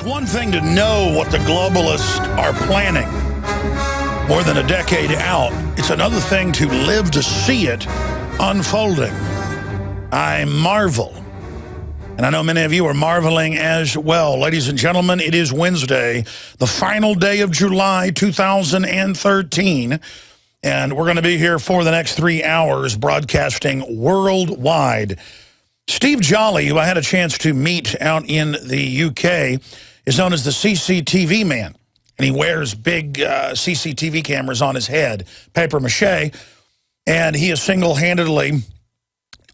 one thing to know what the globalists are planning more than a decade out. It's another thing to live to see it unfolding. I marvel. And I know many of you are marveling as well. Ladies and gentlemen, it is Wednesday, the final day of July 2013. And we're going to be here for the next 3 hours broadcasting worldwide. Steve Jolly, who I had a chance to meet out in the UK, is known as the CCTV man. And he wears big CCTV cameras on his head, papier-mâché. And he has single-handedly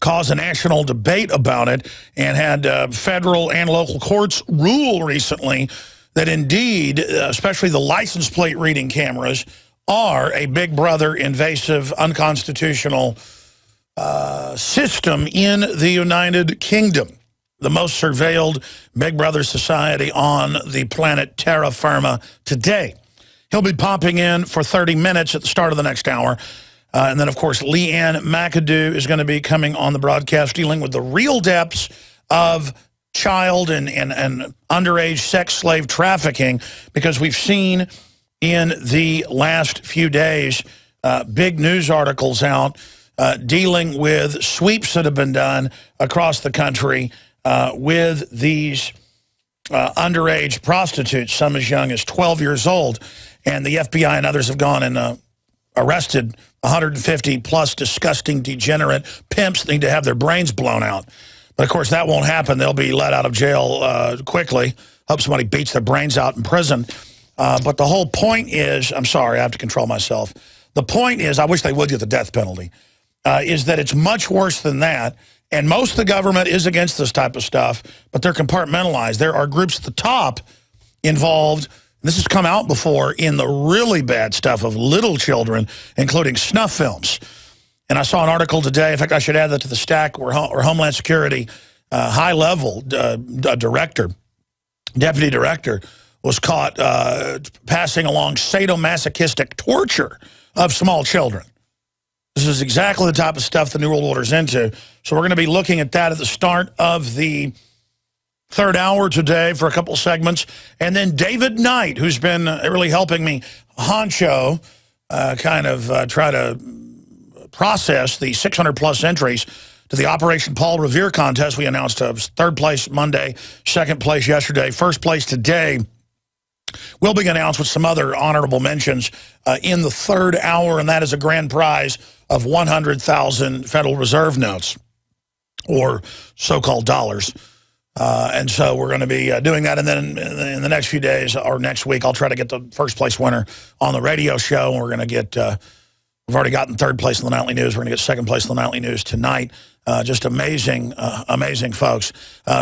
caused a national debate about it and had federal and local courts rule recently that indeed, especially the license plate reading cameras, are a big brother invasive, unconstitutional system in the United Kingdom. The most surveilled Big Brother society on the planet terra firma today. He'll be popping in for 30 minutes at the start of the next hour. And then, of course, Leanne McAdoo is going to be coming on the broadcast dealing with the real depths of child and underage sex slave trafficking, because we've seen in the last few days big news articles out dealing with sweeps that have been done across the country with these underage prostitutes, some as young as 12 years old. And the FBI and others have gone and arrested 150-plus disgusting, degenerate pimps that need to have their brains blown out. But, of course, that won't happen. They'll be let out of jail quickly. Hope somebody beats their brains out in prison. But the whole point is, I'm sorry, I have to control myself. The point is, I wish they would get the death penalty, is that it's much worse than that. And most of the government is against this type of stuff, but they're compartmentalized. There are groups at the top involved. This has come out before in the really bad stuff of little children, including snuff films. And I saw an article today, in fact, I should add that to the stack, where Homeland Security high-level director, deputy director, was caught passing along sadomasochistic torture of small children. This is exactly the type of stuff the New World Order is into. So we're going to be looking at that at the start of the third hour today for a couple of segments. And then David Knight, who's been really helping me, honcho, try to process the 600-plus entries to the Operation Paul Revere contest. We announced third place Monday, second place yesterday, first place today. Will be announced with some other honorable mentions in the third hour, and that is a grand prize of 100,000 Federal Reserve notes, or so-called dollars. And so we're going to be doing that, and then in the next few days or next week, I'll try to get the first place winner on the radio show, and we're going to get, we've already gotten third place in the Nightly News. We're going to get second place in the Nightly News tonight. Just amazing, amazing folks.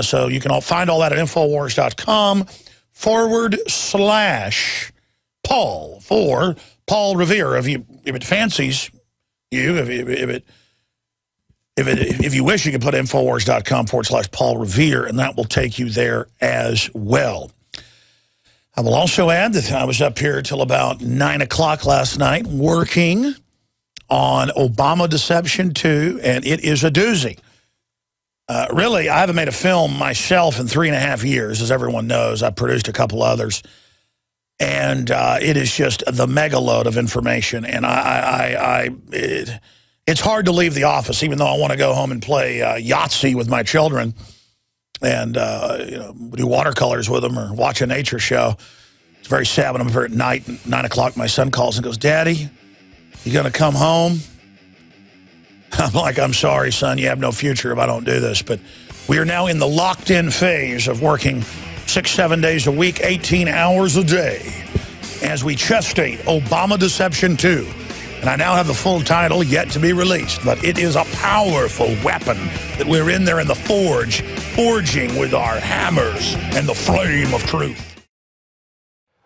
So you can all find all that at Infowars.com/Paul for Paul Revere. If it fancies you, if you wish, you can put Infowars.com/Paul Revere, and that will take you there as well. I will also add that I was up here till about 9 o'clock last night working on Obama Deception 2, and it is a doozy. Really, I haven't made a film myself in 3.5 years, as everyone knows. I've produced a couple others. And it is just the mega load of information. And it's hard to leave the office, even though I want to go home and play Yahtzee with my children and do watercolors with them or watch a nature show. It's very sad when I'm here at night, 9 o'clock, my son calls and goes, "Daddy, you going to come home?" I'm like, "I'm sorry, son, you have no future if I don't do this." But we are now in the locked-in phase of working 6-7 days a week, 18 hours a day, as we gestate Obama Deception 2. And I now have the full title yet to be released, but it is a powerful weapon that we're in there in the forging with our hammers and the flame of truth.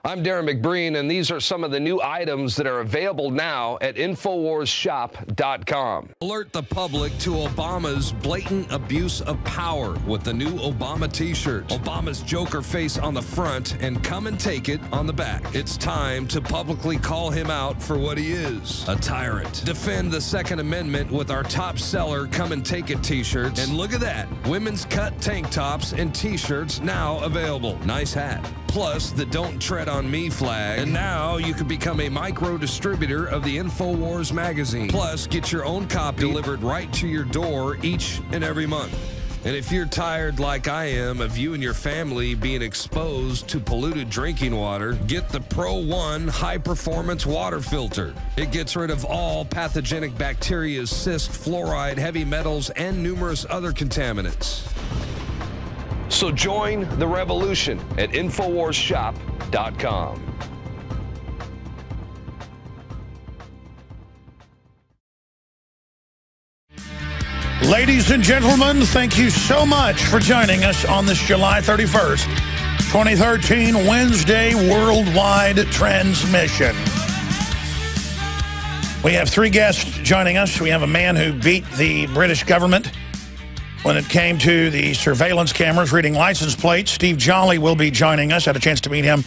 I'm Darren McBreen, and these are some of the new items that are available now at InfoWarsShop.com. Alert the public to Obama's blatant abuse of power with the new Obama t-shirt. Obama's Joker face on the front and "Come and Take It" on the back. It's time to publicly call him out for what he is, a tyrant. Defend the Second Amendment with our top seller "Come and Take It" t-shirts. And look at that, women's cut tank tops and t-shirts now available. Nice hat. Plus the "Don't Tread on Me" flag. And now you can become a micro distributor of the InfoWars magazine. Plus, get your own copy delivered right to your door each and every month. And if you're tired, like I am, of you and your family being exposed to polluted drinking water, get the Pro One high-performance water filter. It gets rid of all pathogenic bacteria, cyst, fluoride, heavy metals, and numerous other contaminants. So join the revolution at InfoWarsShop.com. Ladies and gentlemen, thank you so much for joining us on this July 31st, 2013 Wednesday worldwide transmission. We have three guests joining us. We have a man who beat the British government when it came to the surveillance cameras reading license plates. Steve Jolly will be joining us. I had a chance to meet him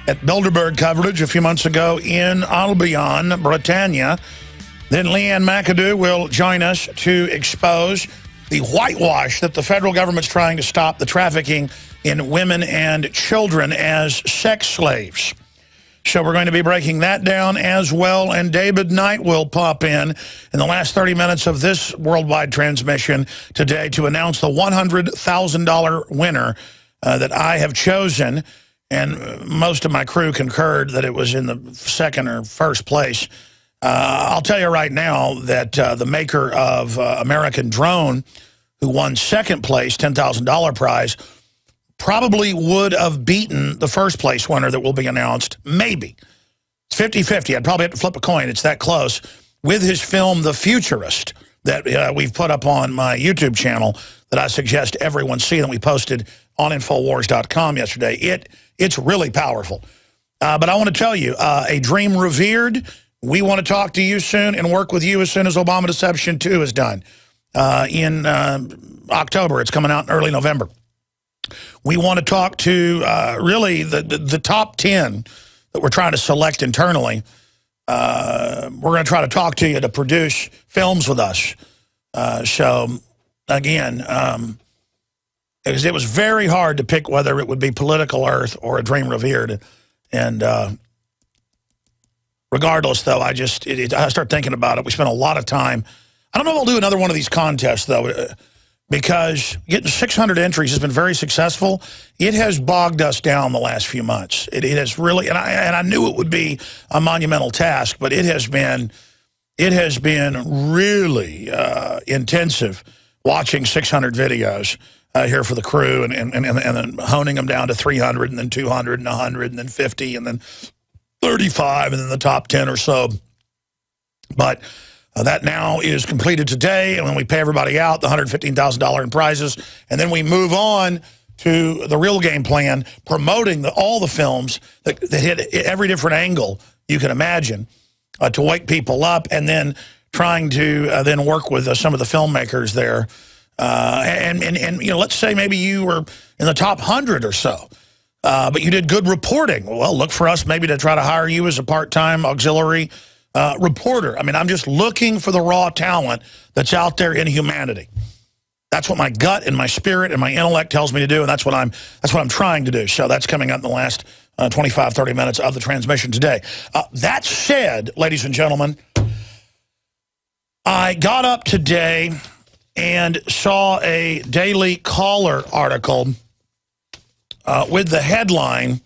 at Bilderberg coverage a few months ago in Albion, Britannia. Then Leanne McAdoo will join us to expose the whitewash that the federal government's trying to stop the trafficking in women and children as sex slaves. So we're going to be breaking that down as well. And David Knight will pop in the last 30 minutes of this worldwide transmission today to announce the $100,000 winner that I have chosen. And most of my crew concurred that it was in the second or first place. I'll tell you right now that the maker of American Drone, who won second place, $10,000 prize, probably would have beaten the first place winner that will be announced, maybe. It's 50-50. I'd probably have to flip a coin. It's that close. With his film, The Futurist, that we've put up on my YouTube channel that I suggest everyone see, that we posted on Infowars.com yesterday. It's really powerful. But I want to tell you, a dream revered. We want to talk to you soon and work with you as soon as Obama Deception 2 is done. In October. It's coming out in early November. We want to talk to really the top 10 that we're trying to select internally. We're going to try to talk to you to produce films with us. So, again, it was very hard to pick whether it would be Political Earth or A Dream Revered. And regardless, though, I start thinking about it. We spent a lot of time. I don't know if I'll do another one of these contests, though, because getting 600 entries has been very successful. It has bogged us down the last few months. It has really, and I knew it would be a monumental task, but it has been really intensive watching 600 videos here for the crew, and then honing them down to 300, and then 200, and 100, and then 50, and then 35, and then the top 10 or so. But that now is completed today, and when we pay everybody out the $115,000 in prizes, and then we move on to the real game plan, promoting all the films that hit every different angle you can imagine to wake people up, and then trying to then work with some of the filmmakers there. And you know, let's say maybe you were in the top 100 or so, but you did good reporting. Well, look for us maybe to try to hire you as a part-time auxiliary reporter. I mean, I'm just looking for the raw talent that's out there in humanity. That's what my gut and my spirit and my intellect tells me to do, and that's what I'm trying to do. So that's coming up in the last 25, 30 minutes of the transmission today. That said, ladies and gentlemen, I got up today and saw a Daily Caller article with the headline,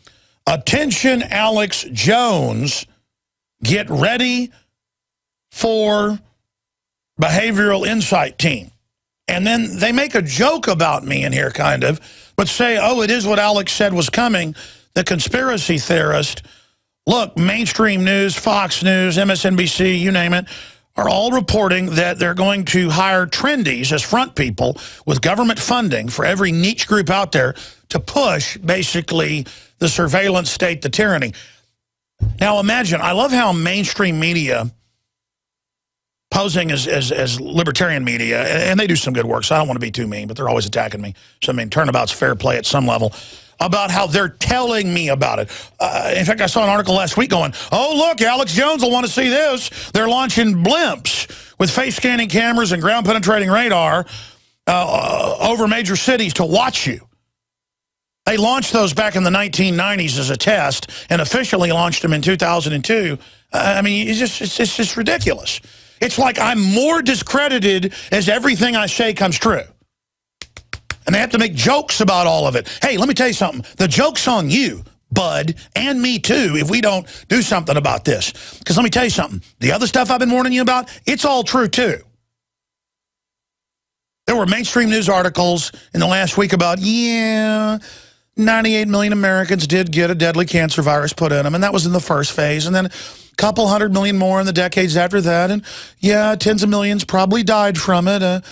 "Attention Alex Jones, get ready for behavioral insight team." And then they make a joke about me in here, kind of, but say, oh, it is what Alex said was coming, the conspiracy theorist. Look, mainstream news, Fox News, MSNBC, you name it, are all reporting that they're going to hire trendies as front people with government funding for every niche group out there to push, basically, the surveillance state, the tyranny. Now imagine, I love how mainstream media, posing as libertarian media, and they do some good work, so I don't want to be too mean, but they're always attacking me. So, I mean, turnabout's fair play at some level, about how they're telling me about it. In fact, I saw an article last week going, oh, look, Alex Jones will want to see this. They're launching blimps with face-scanning cameras and ground-penetrating radar over major cities to watch you. They launched those back in the 1990s as a test and officially launched them in 2002. I mean, it's just ridiculous. It's like I'm more discredited as everything I say comes true. And they have to make jokes about all of it. Hey, let me tell you something. The joke's on you, bud, and me too, if we don't do something about this. Because let me tell you something. The other stuff I've been warning you about, it's all true too. There were mainstream news articles in the last week about, yeah, 98 million Americans did get a deadly cancer virus put in them, and that was in the first phase. And then a couple 100 million more in the decades after that. And yeah, tens of millions probably died from it.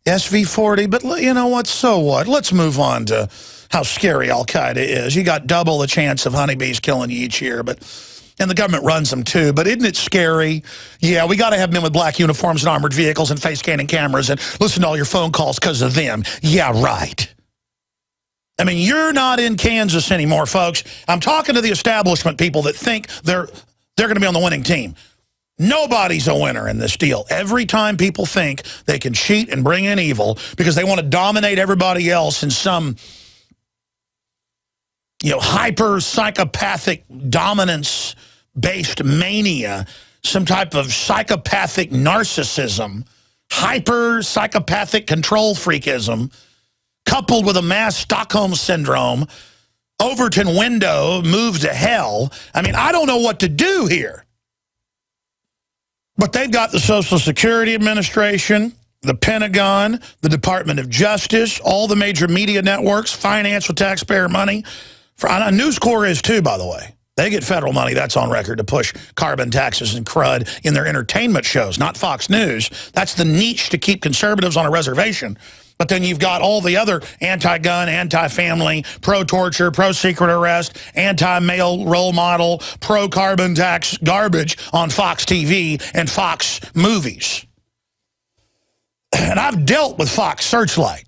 SV40, but you know what, so what? Let's move on to how scary al-Qaeda is. You got double the chance of honeybees killing you each year, and the government runs them too, but isn't it scary? Yeah, we got to have men with black uniforms and armored vehicles and face-scanning cameras and listen to all your phone calls because of them. Yeah, right. I mean, you're not in Kansas anymore, folks. I'm talking to the establishment people that think they're going to be on the winning team. Nobody's a winner in this deal. Every time people think they can cheat and bring in evil because they want to dominate everybody else in some, hyper-psychopathic dominance-based mania, some type of psychopathic narcissism, hyper-psychopathic control freakism, coupled with a mass Stockholm syndrome, Overton window, moved to hell. I mean, I don't know what to do here. But they've got the Social Security Administration, the Pentagon, the Department of Justice, all the major media networks, finance with taxpayer money. News Corps is too, by the way. They get federal money, that's on record, to push carbon taxes and crud in their entertainment shows, not Fox News. That's the niche to keep conservatives on a reservation. But then you've got all the other anti-gun, anti-family, pro-torture, pro-secret arrest, anti-male role model, pro-carbon tax garbage on Fox TV and Fox movies. And I've dealt with Fox Searchlight,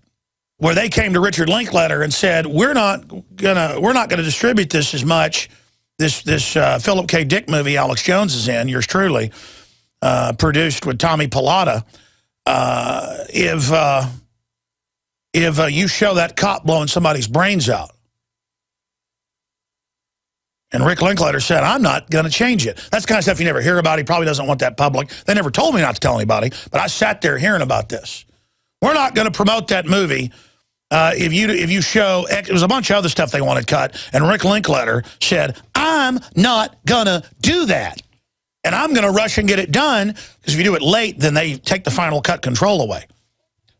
where they came to Richard Linklater and said, we're not gonna distribute this as much. This Philip K. Dick movie Alex Jones is in, yours truly, produced with Tommy Pilata, if you show that cop blowing somebody's brains out. And Rick Linklater said, I'm not going to change it. That's the kind of stuff you never hear about. He probably doesn't want that public. They never told me not to tell anybody, but I sat there hearing about this. We're not going to promote that movie if you show, it was a bunch of other stuff they wanted cut, and Rick Linklater said, I'm not going to do that. And I'm going to rush and get it done, because if you do it late, then they take the final cut control away.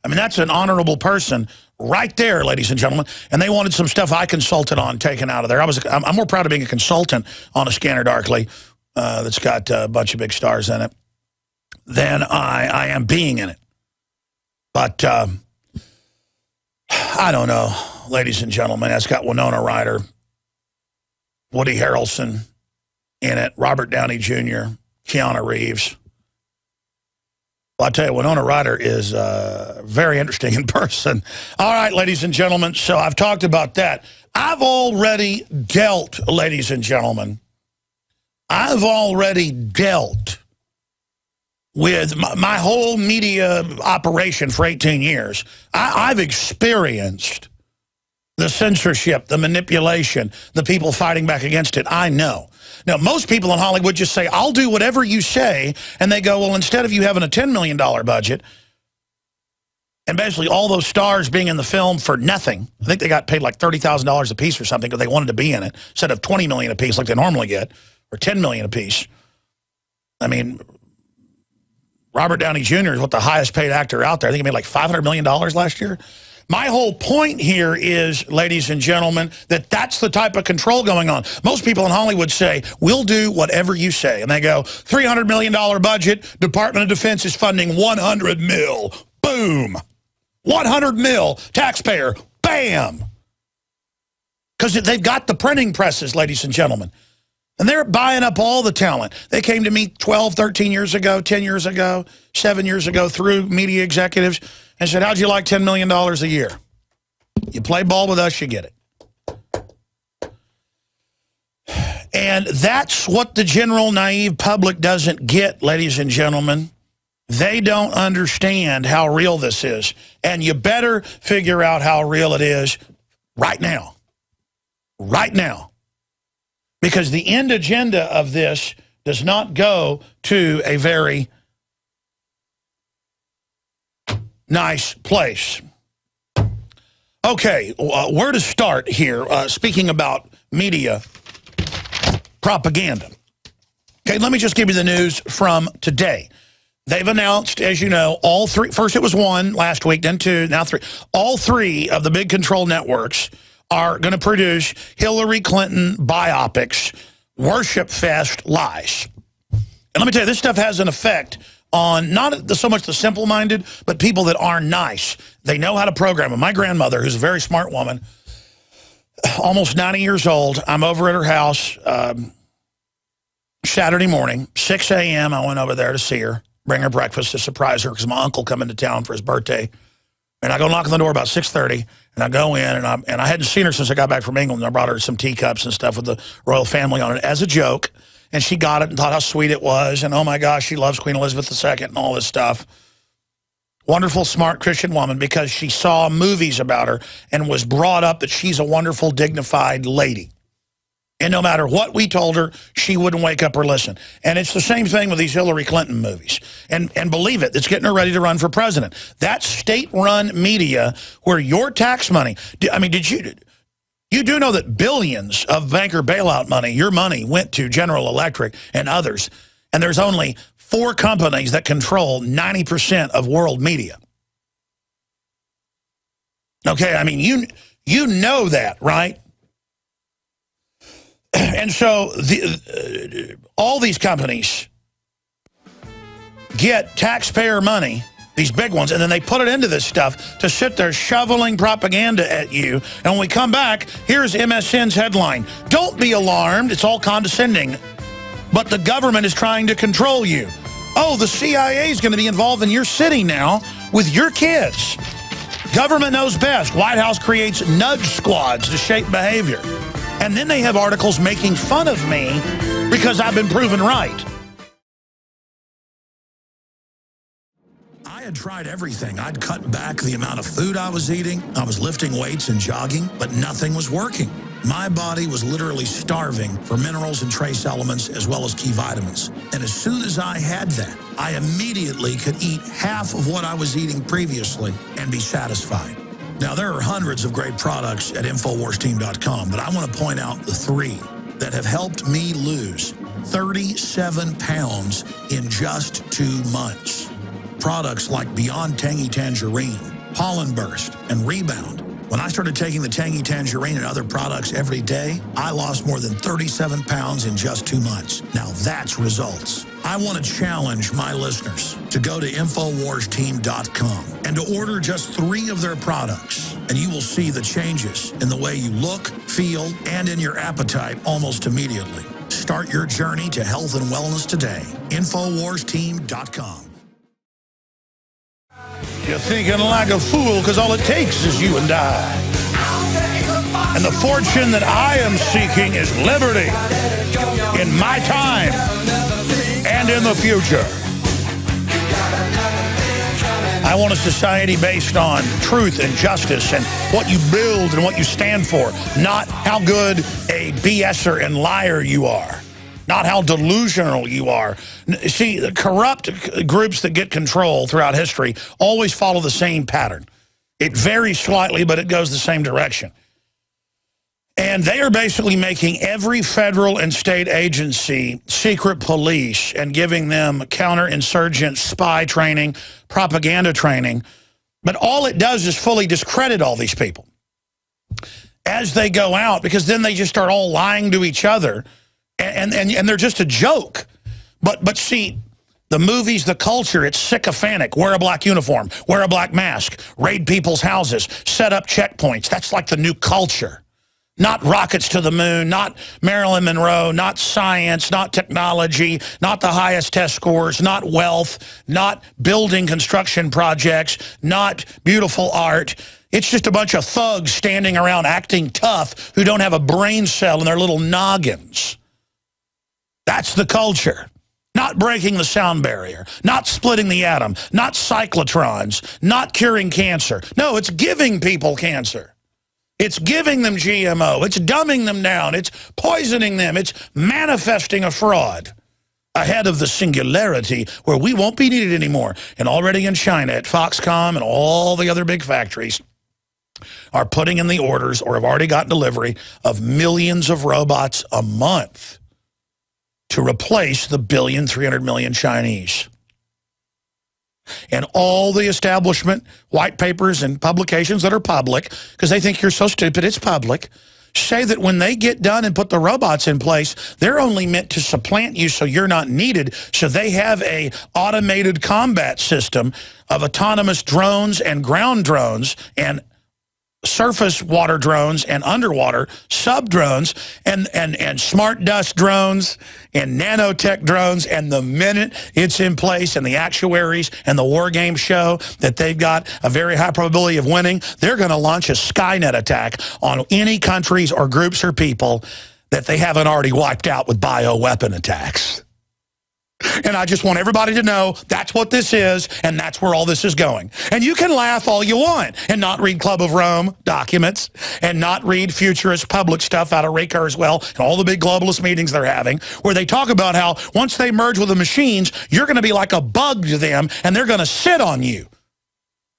I mean, that's an honorable person right there, ladies and gentlemen. And they wanted some stuff I consulted on taken out of there. I'm more proud of being a consultant on A Scanner Darkly that's got a bunch of big stars in it than I am being in it. But I don't know, ladies and gentlemen. It's got Winona Ryder, Woody Harrelson in it, Robert Downey Jr., Keanu Reeves. Well, I tell you, Winona Ryder is very interesting in person. All right, ladies and gentlemen, so I've talked about that. I've already dealt, ladies and gentlemen, I've already dealt with my whole media operation for 18 years. I've experienced the censorship, the manipulation, the people fighting back against it. I know. Now, most people in Hollywood just say, I'll do whatever you say. And they go, well, instead of you having a $10 million budget, and basically all those stars being in the film for nothing, I think they got paid like $30,000 a piece or something because they wanted to be in it, instead of $20 million a piece like they normally get, or $10 million a piece. I mean, Robert Downey Jr. is what the highest paid actor out there. I think he made like $500 million last year. My whole point here is, ladies and gentlemen, that that's the type of control going on. Most people in Hollywood say, we'll do whatever you say. And they go, $300 million budget, Department of Defense is funding 100 mil. Boom. 100 mil, taxpayer, bam. Because they've got the printing presses, ladies and gentlemen. And they're buying up all the talent. They came to me 12, 13 years ago, 10 years ago, 7 years ago through media executives and said, how'd you like $10 million a year? You play ball with us, you get it. And that's what the general naive public doesn't get, ladies and gentlemen. They don't understand how real this is. And you better figure out how real it is right now. Right now. Because the end agenda of this does not go to a very nice place. Okay, where to start here? Speaking about media propaganda. Okay, let me just give you the news from today. They've announced, as you know, all three. First it was one last week, then two, now three. All three of the big control networks are going to produce Hillary Clinton biopics, worship fest lies. And let me tell you, this stuff has an effect on not so much the simple-minded, but people that are nice. They know how to program them. My grandmother, who's a very smart woman, almost 90 years old, I'm over at her house Saturday morning, 6 a.m. I went over there to see her, bring her breakfast to surprise her because my uncle come into town for his birthday. And I go knock on the door about 6:30, and I go in, and I hadn't seen her since I got back from England. I brought her some teacups and stuff with the royal family on it as a joke. And she got it and thought how sweet it was. And, oh, my gosh, she loves Queen Elizabeth II and all this stuff. Wonderful, smart Christian woman because she saw movies about her and was brought up that she's a wonderful, dignified lady. And no matter what we told her, she wouldn't wake up or listen. And it's the same thing with these Hillary Clinton movies. And believe it, it's getting her ready to run for president. That's state-run media where your tax money, I mean, you do know that billions of banker bailout money, your money, went to General Electric and others. And there's only 4 companies that control 90% of world media. Okay, I mean, you know that, right? And so all these companies get taxpayer money, these big ones, and then they put it into this stuff to sit there shoveling propaganda at you. And when we come back, here's MSN's headline. Don't be alarmed. It's all condescending. But the government is trying to control you. Oh, the CIA is going to be involved in your city now with your kids. Government knows best. White House creates nudge squads to shape behavior. And then they have articles making fun of me because I've been proven right. I had tried everything. I'd cut back the amount of food I was eating. I was lifting weights and jogging, but nothing was working. My body was literally starving for minerals and trace elements as well as key vitamins. And as soon as I had that, I immediately could eat half of what I was eating previously and be satisfied. Now, there are hundreds of great products at InfoWarsTeam.com, but I want to point out the 3 that have helped me lose 37 pounds in just 2 months. Products like Beyond Tangy Tangerine, Pollen Burst, and Rebound. When I started taking the Tangy Tangerine and other products every day, I lost more than 37 pounds in just 2 months. Now that's results. I want to challenge my listeners to go to InfoWarsTeam.com and to order just 3 of their products, and you will see the changes in the way you look, feel, and in your appetite almost immediately. Start your journey to health and wellness today. InfoWarsTeam.com. You're thinking like a fool because all it takes is you and I. And the fortune that I am seeking is liberty in my time and in the future. I want a society based on truth and justice and what you build and what you stand for, not how good a BSer and liar you are, not how delusional you are. See, the corrupt groups that get control throughout history always follow the same pattern. It varies slightly, but it goes the same direction. And they are basically making every federal and state agency secret police and giving them counterinsurgent spy training, propaganda training, But all it does is fully discredit all these people as they go out, because then they just start all lying to each other, and they're just a joke. But see, the movies, the culture, it's sycophantic. Wear a black uniform, wear a black mask, raid people's houses, set up checkpoints. That's like the new culture. Not rockets to the moon, not Marilyn Monroe, not science, not technology, not the highest test scores, not wealth, not building construction projects, not beautiful art. It's just a bunch of thugs standing around acting tough who don't have a brain cell in their little noggins. That's the culture. Not breaking the sound barrier, not splitting the atom, not cyclotrons, not curing cancer. No, it's giving people cancer. It's giving them GMO. It's dumbing them down. It's poisoning them. It's manifesting a fraud ahead of the singularity where we won't be needed anymore. And already in China at Foxconn and all the other big factories are putting in the orders or have already gotten delivery of millions of robots a month to replace the 1,300,000,000 Chinese. And all the establishment white papers and publications that are public, because they think you're so stupid it's public, say that when they get done and put the robots in place, they're only meant to supplant you so you're not needed. So they have a automated combat system of autonomous drones and ground drones and surface water drones and underwater sub drones and smart dust drones and nanotech drones, and the minute it's in place and the actuaries and the war game show that they've got a very high probability of winning, they're going to launch a Skynet attack on any countries or groups or people that they haven't already wiped out with bioweapon attacks. And I just want everybody to know that's what this is, and that's where all this is going. And you can laugh all you want and not read Club of Rome documents and not read futurist public stuff out of Ray Kurzweil and all the big globalist meetings they're having, where they talk about how once they merge with the machines, you're going to be like a bug to them, and they're going to sit on you.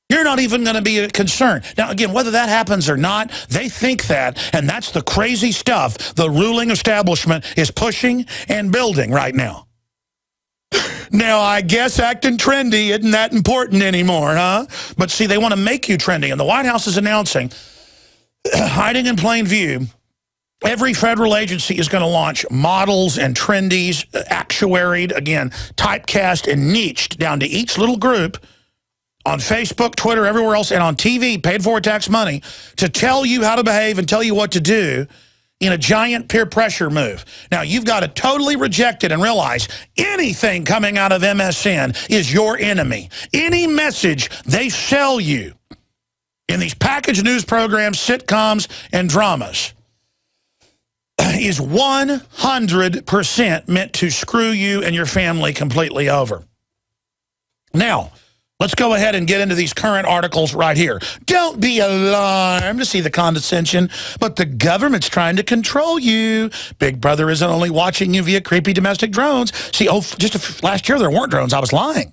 You're not even going to be concerned. Now, again, whether that happens or not, they think that, and that's the crazy stuff the ruling establishment is pushing and building right now. Now, I guess acting trendy isn't that important anymore, huh? But see, they want to make you trendy. And the White House is announcing, hiding in plain view, every federal agency is going to launch models and trendies, actuaried, again, typecast and niched down to each little group on Facebook, Twitter, everywhere else, and on TV, paid for tax money, to tell you how to behave and tell you what to do in a giant peer pressure move. Now, you've got to totally reject it and realize anything coming out of MSN is your enemy. Any message they sell you in these packaged news programs, sitcoms, and dramas is 100% meant to screw you and your family completely over. Now, let's go ahead and get into these current articles right here. Don't be alarmed to see the condescension, but the government's trying to control you. Big Brother isn't only watching you via creepy domestic drones. See, last year there weren't drones. I was lying.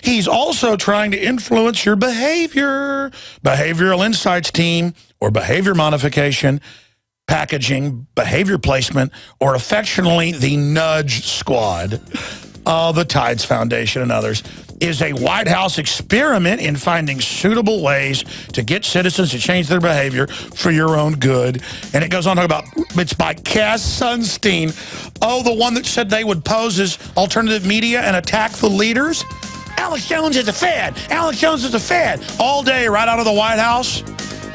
He's also trying to influence your behavior. Behavioral Insights Team, or behavior modification, packaging, behavior placement, or affectionately the Nudge Squad, the Tides Foundation and others, is a White House experiment in finding suitable ways to get citizens to change their behavior for your own good. And it goes on to talk about, it's by Cass Sunstein. Oh, the one that said they would pose as alternative media and attack the leaders? Alex Jones is a fad. Alex Jones is a fad. All day right out of the White House.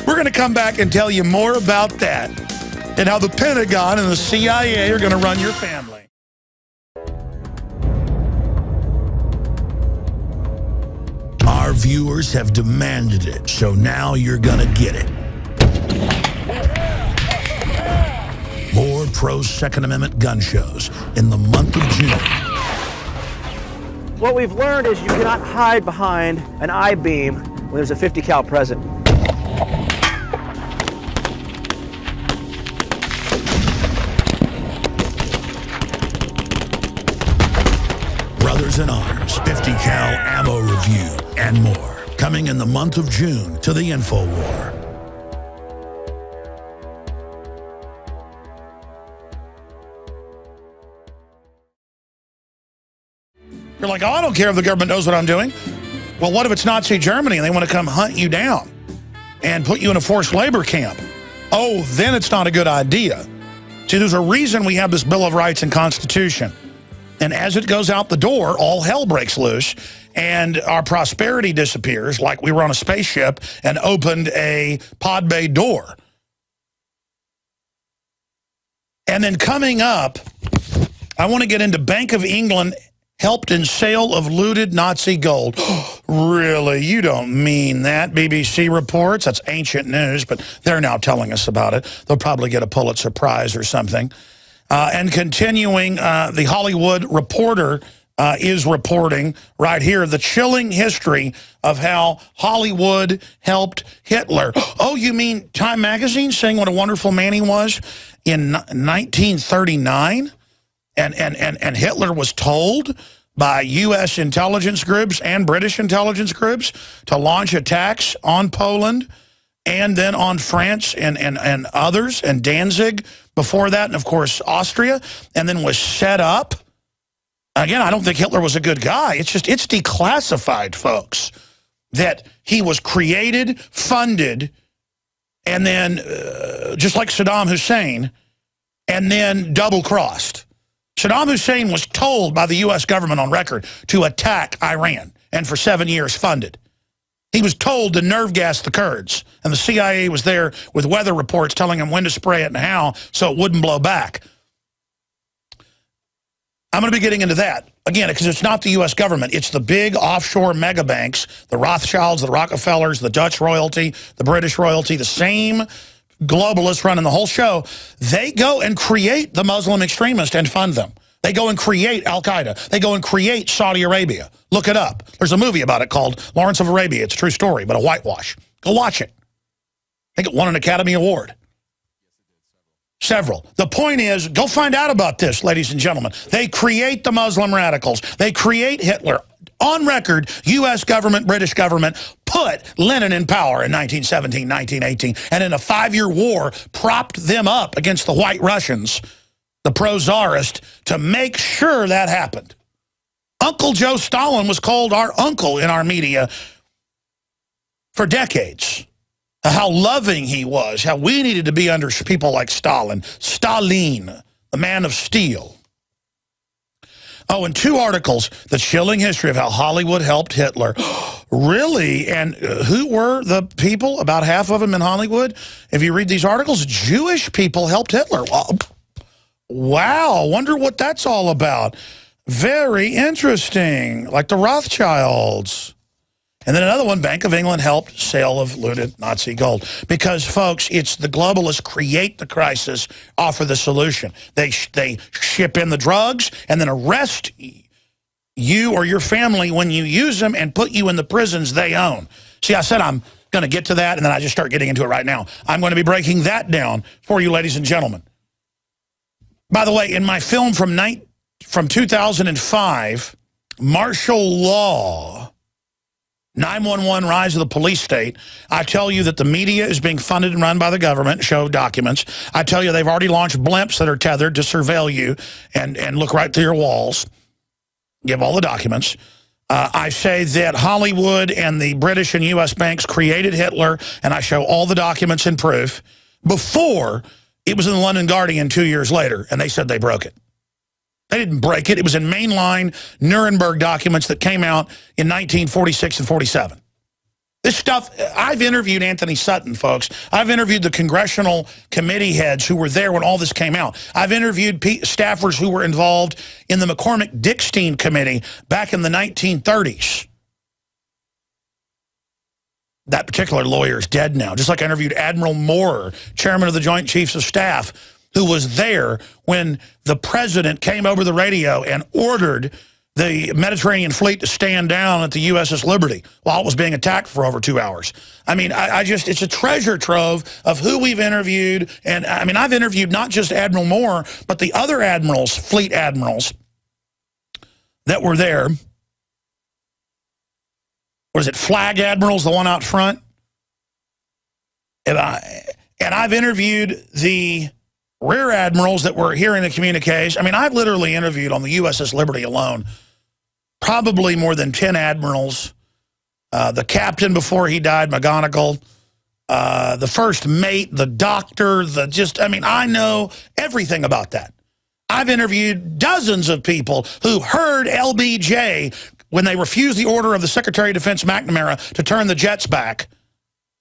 We're going to come back and tell you more about that and how the Pentagon and the CIA are going to run your family. Our viewers have demanded it, so now you're gonna get it. More pro-Second Amendment gun shows in the month of June. What we've learned is you cannot hide behind an I-beam when there's a 50 cal present. Brothers in Arms, 50 cal ammo review, and more. Coming in the month of June to the InfoWar. You're like, oh, I don't care if the government knows what I'm doing. Well, what if it's Nazi Germany and they want to come hunt you down and put you in a forced labor camp? Oh, then it's not a good idea. See, there's a reason we have this Bill of Rights and Constitution. And as it goes out the door, all hell breaks loose, and our prosperity disappears like we were on a spaceship and opened a pod bay door. And then coming up, I want to get into Bank of England helped in sale of looted Nazi gold. Really? You don't mean that? BBC reports. That's ancient news, but they're now telling us about it. They'll probably get a Pulitzer Prize or something. And continuing, the Hollywood Reporter is reporting right here the chilling history of how Hollywood helped Hitler. Oh, you mean Time Magazine saying what a wonderful man he was in 1939? And Hitler was told by U.S. intelligence groups and British intelligence groups to launch attacks on Poland and then on France and others, and Danzig before that, and of course Austria, and then was set up. Again, I don't think Hitler was a good guy. It's just, it's declassified, folks, that he was created, funded, and then, just like Saddam Hussein, and then double-crossed. Saddam Hussein was told by the U.S. government on record to attack Iran, and for 7 years funded. He was told to nerve gas the Kurds, and the CIA was there with weather reports telling him when to spray it and how so it wouldn't blow back. I'm going to be getting into that, again, because it's not the U.S. government. It's the big offshore mega banks, the Rothschilds, the Rockefellers, the Dutch royalty, the British royalty, the same globalists running the whole show. They go and create the Muslim extremists and fund them. They go and create al-Qaeda. They go and create Saudi Arabia. Look it up. There's a movie about it called Lawrence of Arabia. It's a true story, but a whitewash. Go watch it. I think it won an Academy Award. Several. The point is, go find out about this, ladies and gentlemen. They create the Muslim radicals. They create Hitler. On record, U.S. government, British government, put Lenin in power in 1917, 1918, and in a 5-year war, propped them up against the White Russians, the pro-czarist, to make sure that happened. Uncle Joe Stalin was called our uncle in our media for decades. How loving he was, how we needed to be under people like Stalin. Stalin, the man of steel. Oh, and 2 articles, the chilling history of how Hollywood helped Hitler. Really? And who were the people? About half of them in Hollywood? If you read these articles, Jewish people helped Hitler. Wow, wonder what that's all about. Very interesting, like the Rothschilds. And then another one, Bank of England helped sale of looted Nazi gold. Because, folks, it's the globalists create the crisis, offer the solution. They ship in the drugs and then arrest you or your family when you use them and put you in the prisons they own. See, I said I'm going to get to that, and then I just start getting into it right now. I'm going to be breaking that down for you, ladies and gentlemen. By the way, in my film from 2005, Martial Law, 911 Rise of the Police State, I tell you that the media is being funded and run by the government, show documents. I tell you they've already launched blimps that are tethered to surveil you and look right through your walls, give all the documents. I say that Hollywood and the British and U.S. banks created Hitler, and I show all the documents and proof before it was in the London Guardian 2 years later, and they said they broke it. They didn't break it. It was in mainline Nuremberg documents that came out in 1946 and 47. This stuff, I've interviewed Anthony Sutton, folks. I've interviewed the congressional committee heads who were there when all this came out. I've interviewed staffers who were involved in the McCormick-Dickstein Committee back in the 1930s. That particular lawyer is dead now. Just like I interviewed Admiral Moore, chairman of the Joint Chiefs of Staff, who was there when the president came over the radio and ordered the Mediterranean fleet to stand down at the USS Liberty while it was being attacked for over 2 hours. I mean, it's a treasure trove of who we've interviewed. And I mean, I've interviewed not just Admiral Moore, but the other admirals, fleet admirals that were there. Or is it Flag Admirals, the one out front? And I've interviewed the rear admirals that were hearing the communiques. I mean, I've literally interviewed on the USS Liberty alone probably more than 10 admirals, the captain before he died, McGonagall, the first mate, the doctor, I know everything about that. I've interviewed dozens of people who heard LBJ when they refused the order of the Secretary of Defense McNamara to turn the jets back.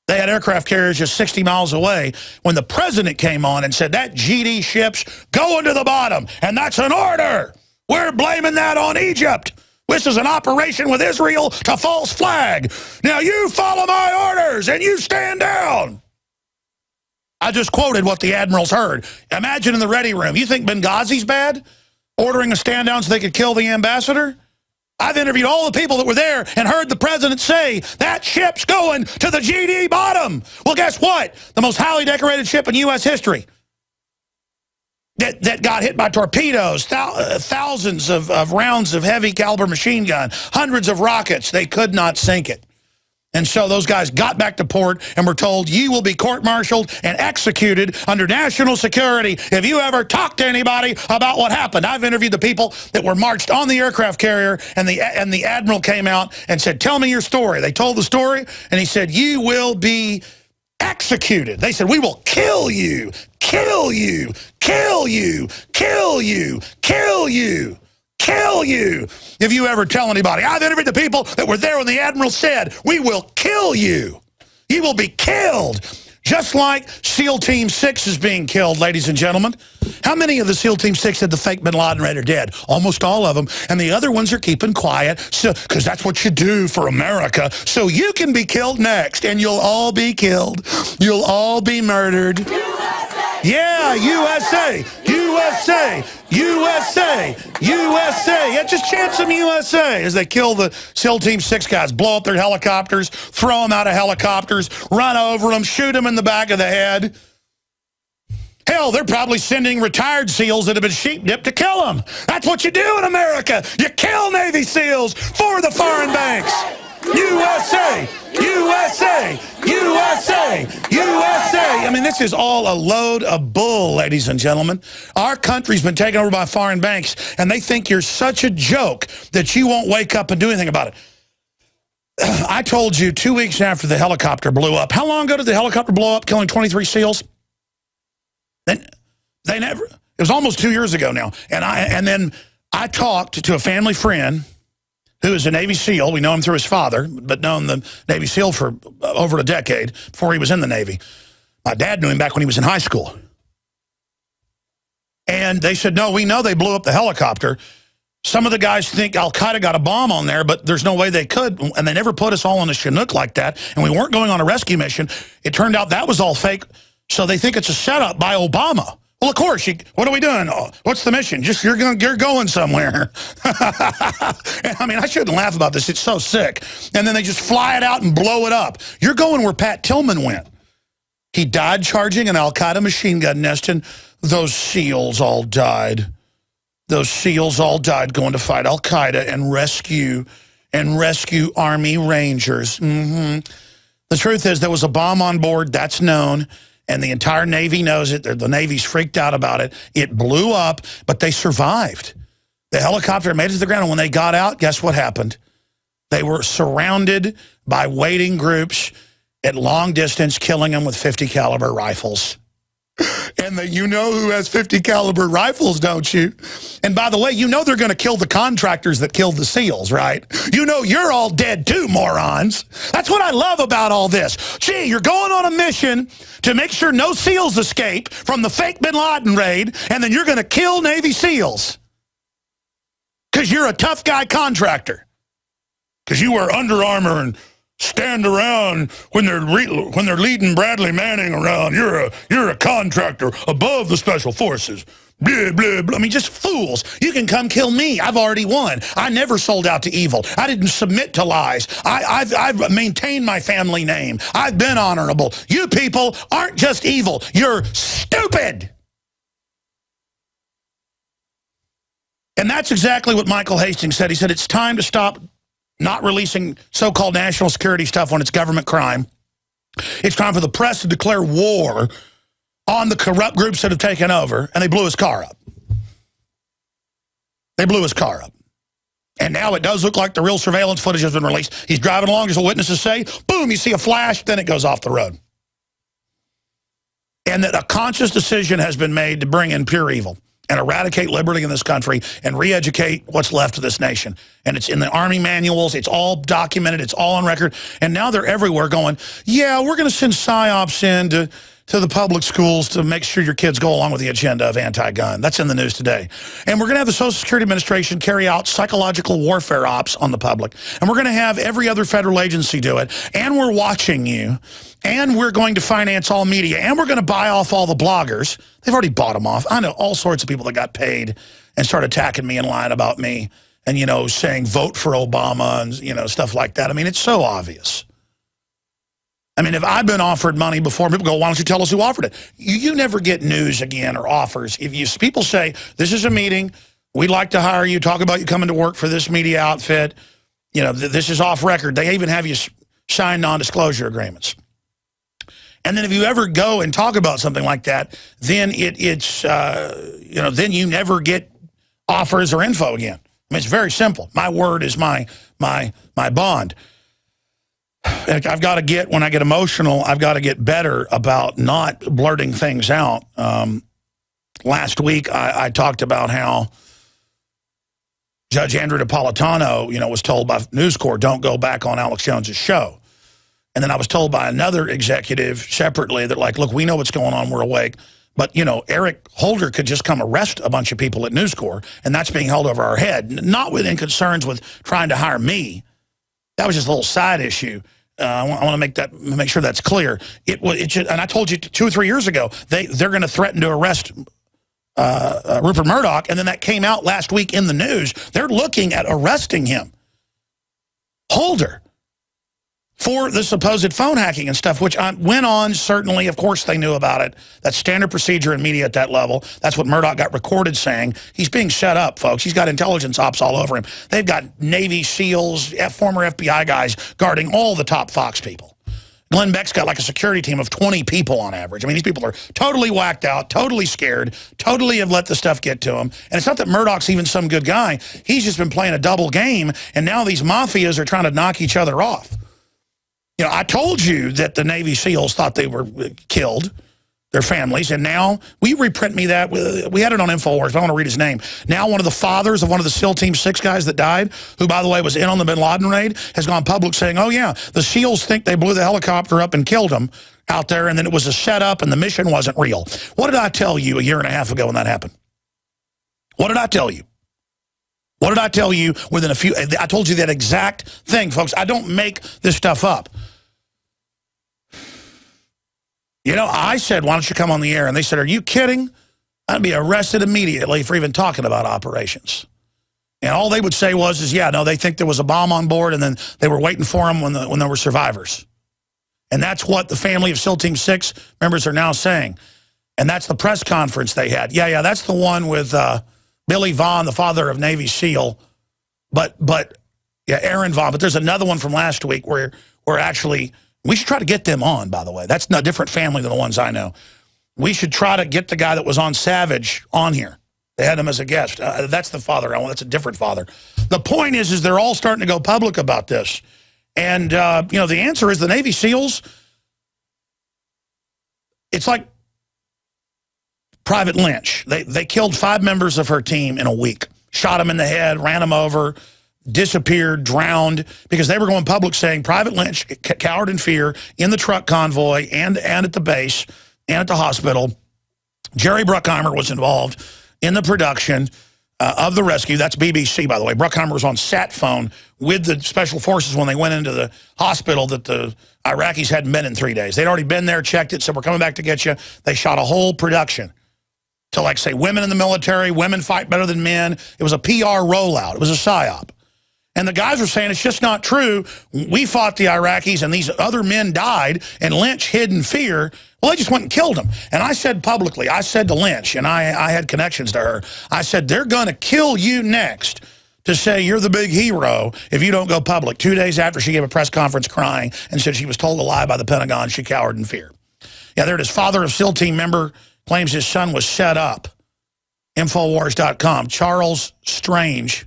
They had aircraft carriers just 60 miles away when the president came on and said, that GD ship's going to the bottom, and that's an order. We're blaming that on Egypt. This is an operation with Israel to false flag. Now you follow my orders and you stand down. I just quoted what the admirals heard. Imagine in the ready room. You think Benghazi's bad? Ordering a stand down so they could kill the ambassador? I've interviewed all the people that were there and heard the president say, that ship's going to the GD bottom. Well, guess what? The most highly decorated ship in U.S. history that got hit by torpedoes, thousands of rounds of heavy caliber machine gun, hundreds of rockets. They could not sink it. And so those guys got back to port and were told, you will be court-martialed and executed under national security if you ever talk to anybody about what happened. I've interviewed the people that were marched on the aircraft carrier, and the admiral came out and said, tell me your story. They told the story, and he said, you will be executed. They said, we will kill you, kill you, kill you, kill you, kill you. Kill you if you ever tell anybody. I've interviewed the people that were there when the admiral said, we will kill you. You will be killed. Just like SEAL Team 6 is being killed, ladies and gentlemen. How many of the SEAL Team 6 said the fake bin Laden raid are dead? Almost all of them. And the other ones are keeping quiet because that's what you do for America. So you can be killed next, and you'll all be killed. You'll all be murdered. Yeah, USA, USA, USA, USA. Yeah, just chant some USA as they kill the SEAL Team 6 guys, blow up their helicopters, throw them out of helicopters, run over them, shoot them in the back of the head. Hell, they're probably sending retired SEALs that have been sheep-dipped to kill them. That's what you do in America. You kill Navy SEALs for the foreign banks. USA, USA, USA, USA. I mean, this is all a load of bull, ladies and gentlemen. Our country's been taken over by foreign banks, and they think you're such a joke that you won't wake up and do anything about it. I told you 2 weeks after the helicopter blew up. How long ago did the helicopter blow up, killing 23 SEALs? They never. It was almost 2 years ago now. And then I talked to a family friend who is a Navy SEAL. We know him through his father, but known the Navy SEAL for over a decade before he was in the Navy. My dad knew him back when he was in high school. And they said, no, we know they blew up the helicopter. Some of the guys think al-Qaeda got a bomb on there, but there's no way they could. And they never put us all on a Chinook like that. And we weren't going on a rescue mission. It turned out that was all fake. So they think it's a setup by Obama. Well, of course, what are we doing? What's the mission? Just you're going somewhere. And, I mean, I shouldn't laugh about this. It's so sick. And then they just fly it out and blow it up. You're going where Pat Tillman went. He died charging an al-Qaeda machine gun nest, and those SEALs all died. Those SEALs all died going to fight al-Qaeda and rescue Army Rangers. The truth is there was a bomb on board. That's known. And the entire Navy knows it. The Navy's freaked out about it. It blew up, but they survived. The helicopter made it to the ground, and when they got out, guess what happened? They were surrounded by waiting groups at long distance, killing them with 50 caliber rifles. And you know who has 50 caliber rifles, don't you? And by the way, you know they're going to kill the contractors that killed the SEALs, right? You know you're all dead too, morons. That's what I love about all this. Gee, you're going on a mission to make sure no SEALs escape from the fake bin Laden raid, and then you're going to kill Navy SEALs because you're a tough guy contractor. Because you wear Under Armour and stand around when they're leading Bradley Manning around. You're a contractor above the special forces. Blah, blah, blah. I mean, just fools. You can come kill me. I've already won. I never sold out to evil. I didn't submit to lies. I've maintained my family name. I've been honorable. You people aren't just evil. You're stupid. And that's exactly what Michael Hastings said. He said, it's time to stop not releasing so-called national security stuff when it's government crime. It's time for the press to declare war on the corrupt groups that have taken over, and they blew his car up. They blew his car up. And now it does look like the real surveillance footage has been released. He's driving along, as the witnesses say. Boom, you see a flash, then it goes off the road. And that a conscious decision has been made to bring in pure evil and eradicate liberty in this country and re-educate what's left of this nation. And it's in the Army manuals. It's all documented. It's all on record. And now they're everywhere going, yeah, we're going to send PSYOPs in to the public schools to make sure your kids go along with the agenda of anti-gun. That's in the news today. And we're going to have the Social Security Administration carry out psychological warfare ops on the public. And we're going to have every other federal agency do it. And we're watching you. And we're going to finance all media. And we're going to buy off all the bloggers. They've already bought them off. I know all sorts of people that got paid and started attacking me and lying about me and, you know, saying vote for Obama and, you know, stuff like that. I mean, it's so obvious. I mean, if I've been offered money before, people go, why don't you tell us who offered it? You never get news again or offers. If people say, this is a meeting, we'd like to hire you, talk about you coming to work for this media outfit, you know, this is off record. They even have you sign non-disclosure agreements. And then if you ever go and talk about something like that, then it's you know, then you never get offers or info again. I mean, it's very simple. My word is my bond. I've got to get, when I get emotional, I've got to get better about not blurting things out. Last week, I talked about how Judge Andrew Napolitano, you know, was told by News Corp, don't go back on Alex Jones's show. And then I was told by another executive separately that, like, look, we know what's going on, we're awake. But, you know, Eric Holder could just come arrest a bunch of people at News Corp, and that's being held over our head. Not within concerns with trying to hire me. That was just a little side issue. I want to make sure that's clear. And I told you 2 or 3 years ago, they're going to threaten to arrest Rupert Murdoch, and then that came out last week in the news. They're looking at arresting him, Holder, for the supposed phone hacking and stuff, which went on, certainly. Of course they knew about it. That's standard procedure in media at that level. That's what Murdoch got recorded saying. He's being set up, folks. He's got intelligence ops all over him. They've got Navy SEALs, former FBI guys guarding all the top Fox people. Glenn Beck's got like a security team of 20 people on average. I mean, these people are totally whacked out, totally scared, totally have let the stuff get to them. And it's not that Murdoch's even some good guy. He's just been playing a double game, and now these mafias are trying to knock each other off. You know, I told you that the Navy SEALs thought they were killed, their families, and now we reprint me that. We had it on InfoWars, but I want to read his name. Now one of the fathers of one of the SEAL Team 6 guys that died, who, by the way, was in on the bin Laden raid, has gone public saying, oh, yeah, the SEALs think they blew the helicopter up and killed him out there, and then it was a setup and the mission wasn't real. What did I tell you a year and a half ago when that happened? What did I tell you? What did I tell you within a few? I told you that exact thing, folks. I don't make this stuff up. You know, I said, why don't you come on the air? And they said, are you kidding? I'd be arrested immediately for even talking about operations. And all they would say was, yeah, no, they think there was a bomb on board, and then they were waiting for them when there were survivors. And that's what the family of SEAL Team 6 members are now saying. And that's the press conference they had. Yeah, that's the one with Billy Vaughn, the father of Navy SEAL. But yeah, Aaron Vaughn. But there's another one from last week where actually, we should try to get them on, by the way. That's a different family than the ones I know. We should try to get the guy that was on Savage on here. They had him as a guest. That's the father. That's a different father. The point is they're all starting to go public about this. And, you know, the answer is the Navy SEALs, it's like Private Lynch. They killed 5 members of her team in a week. Shot them in the head, ran them over, disappeared, drowned, because they were going public saying Private Lynch cowered in fear in the truck convoy and at the base and at the hospital. Jerry Bruckheimer was involved in the production of the rescue. That's BBC, by the way. Bruckheimer was on sat phone with the special forces when they went into the hospital that the Iraqis hadn't been in 3 days. They'd already been there, checked it, said, we're coming back to get you. They shot a whole production to, like, say, women in the military, women fight better than men. It was a PR rollout. It was a psyop. And the guys were saying it's just not true. We fought the Iraqis and these other men died and Lynch hid in fear. Well, they just went and killed him. And I said publicly, I said to Lynch, and I had connections to her, I said, they're going to kill you next to say you're the big hero if you don't go public. 2 days after she gave a press conference crying and said she was told a lie by the Pentagon, she cowered in fear. Yeah, there it is. Father of SEAL team member claims his son was set up. Infowars.com. Charles Strange,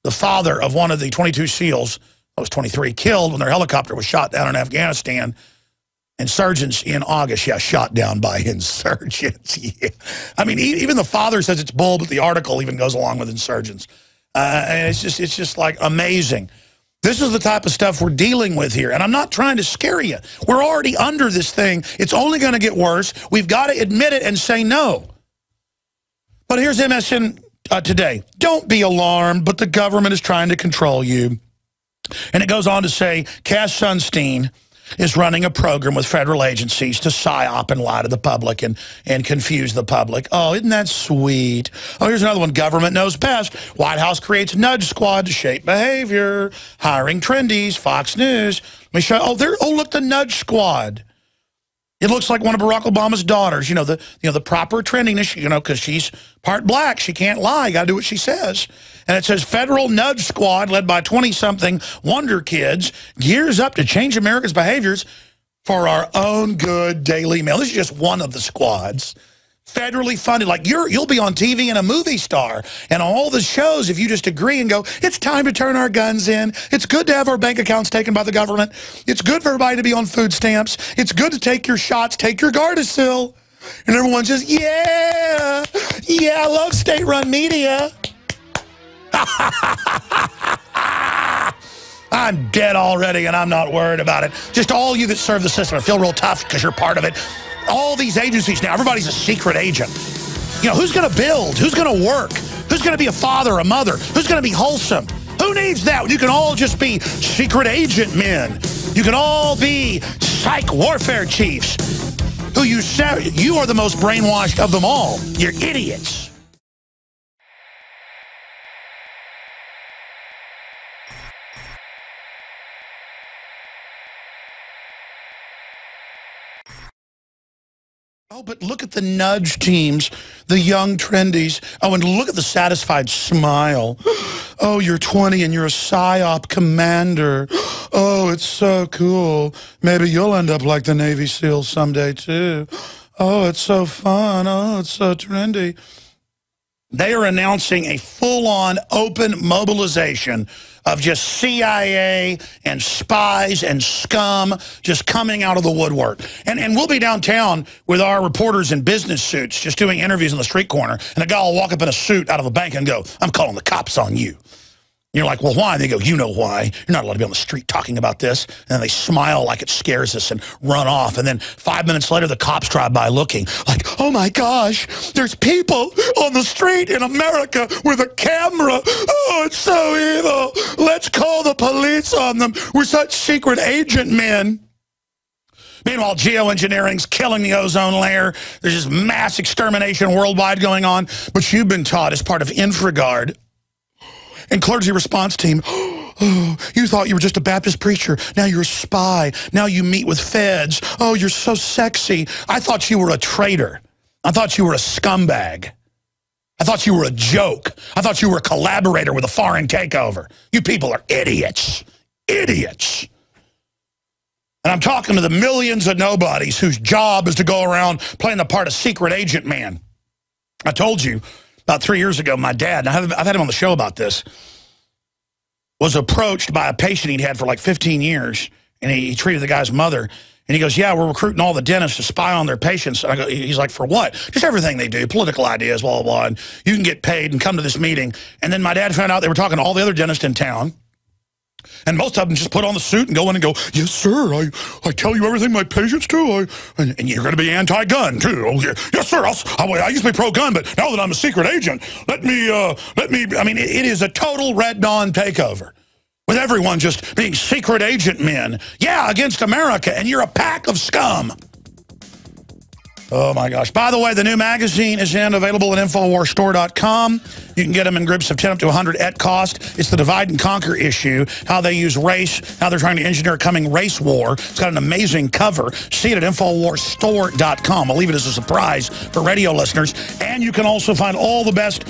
the father of one of the 22 SEALs, I was 23, killed when their helicopter was shot down in Afghanistan. Insurgents in August, yeah, shot down by insurgents. Yeah. I mean, even the father says it's bull, but the article even goes along with insurgents. And it's just like amazing. This is the type of stuff we're dealing with here. And I'm not trying to scare you. We're already under this thing. It's only going to get worse. We've got to admit it and say no. But here's MSN today. Don't be alarmed, but the government is trying to control you. And it goes on to say, Cass Sunstein is running a program with federal agencies to psyop and lie to the public and confuse the public. Oh, isn't that sweet? Oh, here's another one. Government knows best. White House creates nudge squad to shape behavior. Hiring trendies. Fox News. Let me show. Oh, look, the nudge squad. It looks like one of Barack Obama's daughters. The proper trendiness. Because she's part black. She can't lie. Got to do what she says. And it says federal nudge squad led by 20-something wonder kids gears up to change America's behaviors for our own good. Daily Mail. This is just one of the squads. Federally funded. Like you'll be on TV and a movie star. And all the shows, if you just agree and go, it's time to turn our guns in. It's good to have our bank accounts taken by the government. It's good for everybody to be on food stamps. It's good to take your shots, take your Gardasil. And everyone's just, yeah, I love state-run media. I'm dead already, and I'm not worried about it. Just all you that serve the system, I feel real tough because you're part of it. All these agencies now, everybody's a secret agent. Who's going to build? Who's going to work? Who's going to be a father, a mother? Who's going to be wholesome? Who needs that? You can all just be secret agent men. You can all be psych warfare chiefs. You are the most brainwashed of them all. You're idiots. Oh, but look at the nudge teams, the young trendies. Oh, and look at the satisfied smile. Oh, you're 20 and you're a PSYOP commander. Oh, it's so cool. Maybe you'll end up like the Navy SEALs someday, too. Oh, it's so fun. Oh, it's so trendy. They are announcing a full-on open mobilization of just CIA and spies and scum just coming out of the woodwork. And we'll be downtown with our reporters in business suits just doing interviews on the street corner, and a guy will walk up in a suit out of a bank and go, I'm calling the cops on you. And you're like, well, why? And they go, you know why. You're not allowed to be on the street talking about this. And then they smile like it scares us and run off. And then 5 minutes later, the cops drive by looking like, oh, my gosh, there's people on the street in America with a camera. Oh, it's so evil. Let's call the police on them. We're such secret agent men. Meanwhile, geoengineering's killing the ozone layer. There's just mass extermination worldwide going on. But you've been taught as part of InfraGard and clergy response team, oh, you thought you were just a Baptist preacher. Now you're a spy. Now you meet with feds. Oh, you're so sexy. I thought you were a traitor. I thought you were a scumbag. I thought you were a joke. I thought you were a collaborator with a foreign takeover. You people are idiots. Idiots. And I'm talking to the millions of nobodies whose job is to go around playing the part of secret agent man. I told you, about 3 years ago, my dad, and I've had him on the show about this, was approached by a patient he'd had for like 15 years, and he treated the guy's mother. And he goes, yeah, we're recruiting all the dentists to spy on their patients. And I go, he's like, for what? Just everything they do, political ideas, blah, blah, blah. And you can get paid and come to this meeting. And then my dad found out they were talking to all the other dentists in town. And most of them just put on the suit and go in and go, yes, sir, I tell you everything my patients do. And you're going to be anti-gun, too. Oh, yeah. Yes, sir, I used to be pro-gun, but now that I'm a secret agent, I mean, it is a total Red Dawn takeover. With everyone just being secret agent men. Yeah, against America, and you're a pack of scum. Oh, my gosh. By the way, the new magazine is available at InfoWarsStore.com. You can get them in groups of 10 up to 100 at cost. It's the divide and conquer issue, how they use race, how they're trying to engineer a coming race war. It's got an amazing cover. See it at InfoWarsStore.com. I'll leave it as a surprise for radio listeners. And you can also find all the best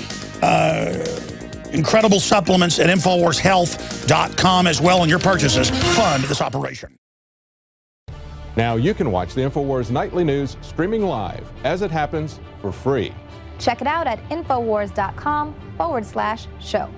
incredible supplements at InfoWarsHealth.com as well, and your purchases fund this operation. Now you can watch the InfoWars Nightly News streaming live as it happens for free. Check it out at Infowars.com/show.